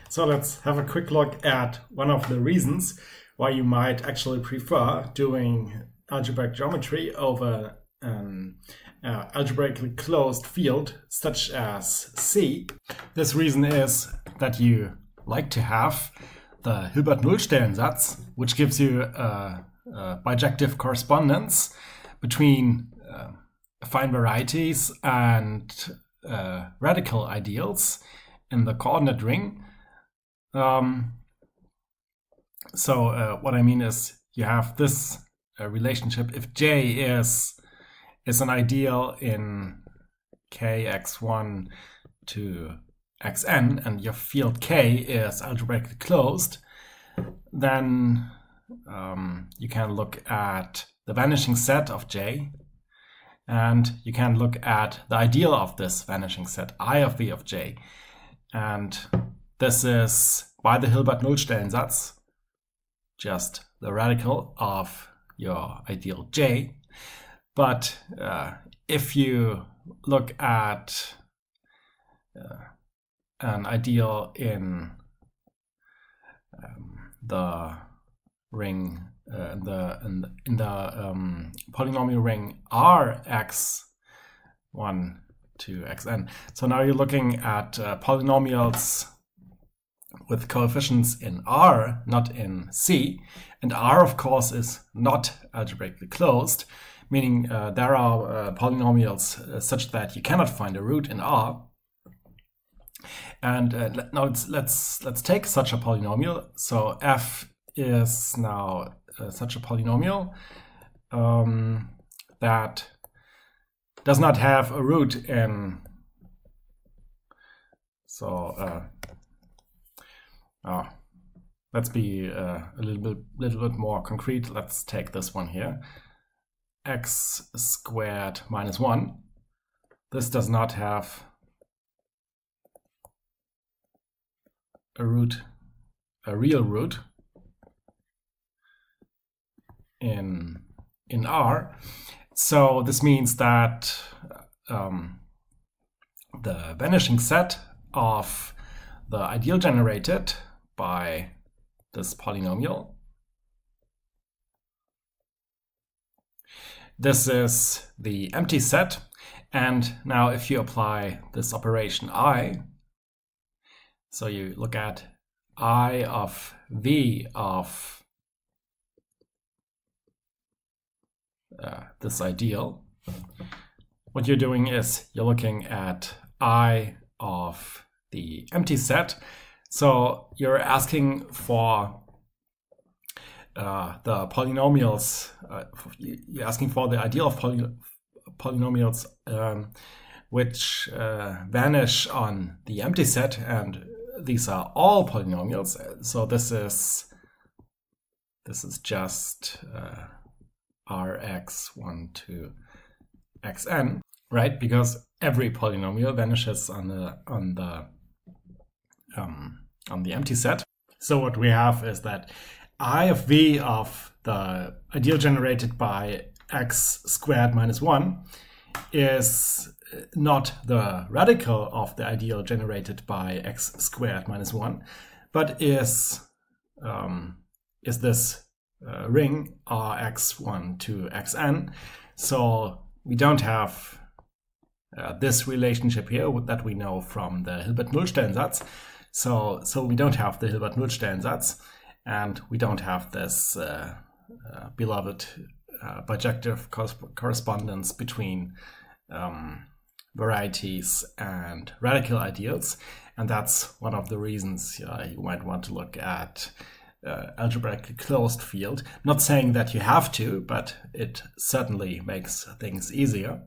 So let's have a quick look at one of the reasons why you might actually prefer doing algebraic geometry over an algebraically closed field such as C. This reason is that you like to have the Hilbert-Nullstellensatz, which gives you a bijective correspondence between affine varieties and radical ideals in the coordinate ring. What I mean is you have this relationship. If J is an ideal in kx1 to xn and your field K is algebraically closed, then you can look at the vanishing set of J, and you can look at the ideal of this vanishing set, I of V of J. And this is, by the Hilbert-Nullstellensatz, just the radical of your ideal J. But if you look at an ideal in the ring, in the polynomial ring Rx1 to xn. So now you're looking at polynomials with coefficients in R, not in C. And R, of course, is not algebraically closed, meaning there are polynomials such that you cannot find a root in R. And now let's take such a polynomial. So f is now such a polynomial that does not have a root in. Let's be a little bit more concrete. Let's take this one here, x squared minus 1. This does not have a root, a real root in R. So this means that the vanishing set of the ideal generated by this polynomial, this is the empty set. And now if you apply this operation I, so you look at I of V of this ideal, what you're doing is you're looking at I of the empty set. So you're asking for the polynomials, you're asking for the ideal of polynomials which vanish on the empty set, and these are all polynomials. So this is just Rx1 to xn, right? Because every polynomial vanishes on the empty set. So what we have is that I of V of the ideal generated by x squared minus 1 is not the radical of the ideal generated by x squared minus 1, but is this ring Rx1 to xn. So we don't have this relationship here that we know from the Hilbert-Nullstellensatz. So we don't have the Hilbert-Nullstellensatz, and we don't have this beloved bijective correspondence between varieties and radical ideals. And that's one of the reasons you might want to look at algebraically closed field. Not saying that you have to, but it certainly makes things easier.